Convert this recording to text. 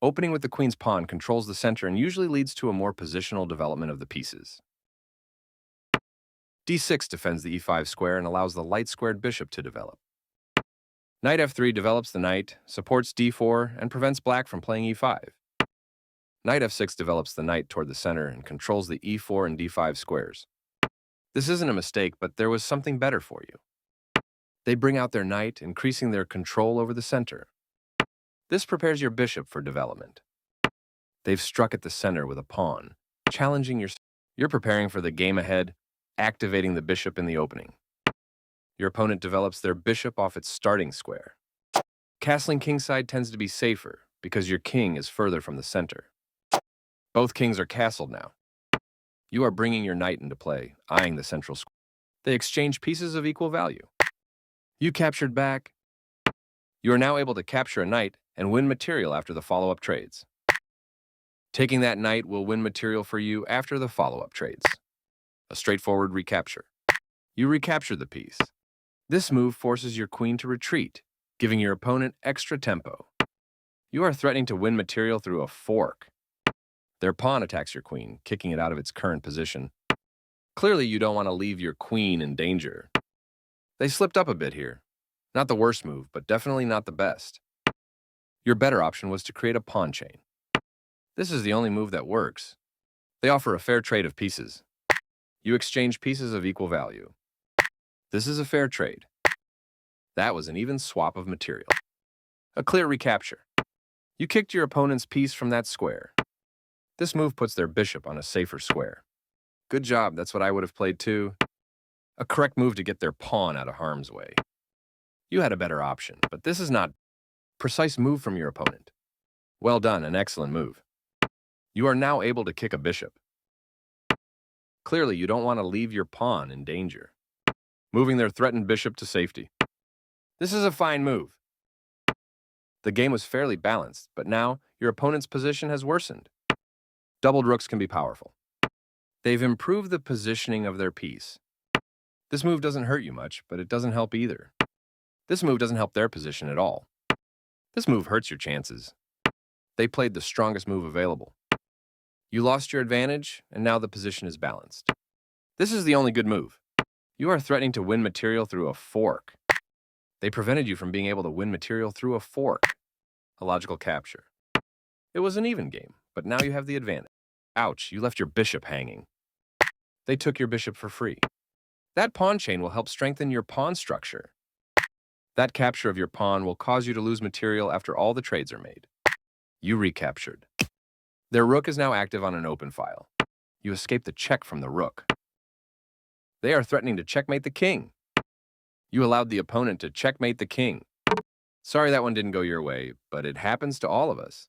Opening with the queen's pawn controls the center and usually leads to a more positional development of the pieces. d6 defends the e5 square and allows the light-squared bishop to develop. Knight f3 develops the knight, supports d4, and prevents black from playing e5. Knight f6 develops the knight toward the center and controls the e4 and d5 squares. This isn't a mistake, but there was something better for you. They bring out their knight, increasing their control over the center. This prepares your bishop for development. They've struck at the center with a pawn, challenging your... You're preparing for the game ahead, activating the bishop in the opening. Your opponent develops their bishop off its starting square. Castling kingside tends to be safer because your king is further from the center. Both kings are castled now. You are bringing your knight into play, eyeing the central square. They exchange pieces of equal value. You captured back. You are now able to capture a knight and win material after the follow-up trades. Taking that knight will win material for you after the follow-up trades. A straightforward recapture. You recapture the piece. This move forces your queen to retreat, giving your opponent extra tempo. You are threatening to win material through a fork. Their pawn attacks your queen, kicking it out of its current position. Clearly, you don't want to leave your queen in danger. They slipped up a bit here. Not the worst move, but definitely not the best. Your better option was to create a pawn chain. This is the only move that works. They offer a fair trade of pieces. You exchange pieces of equal value. This is a fair trade. That was an even swap of material. A clear recapture. You kicked your opponent's piece from that square. This move puts their bishop on a safer square. Good job, that's what I would have played too. A correct move to get their pawn out of harm's way. You had a better option, but this is not precise move from your opponent. Well done, an excellent move. You are now able to kick a bishop. Clearly, you don't want to leave your pawn in danger. Moving their threatened bishop to safety. This is a fine move. The game was fairly balanced, but now your opponent's position has worsened. Doubled rooks can be powerful. They've improved the positioning of their piece. This move doesn't hurt you much, but it doesn't help either. This move doesn't help their position at all. This move hurts your chances. They played the strongest move available. You lost your advantage, and now the position is balanced. This is the only good move. You are threatening to win material through a fork. They prevented you from being able to win material through a fork. A logical capture. It was an even game, but now you have the advantage. Ouch, you left your bishop hanging. They took your bishop for free. That pawn chain will help strengthen your pawn structure. That capture of your pawn will cause you to lose material after all the trades are made. You recaptured. Their rook is now active on an open file. You escape the check from the rook. They are threatening to checkmate the king. You allowed the opponent to checkmate the king. Sorry that one didn't go your way, but it happens to all of us.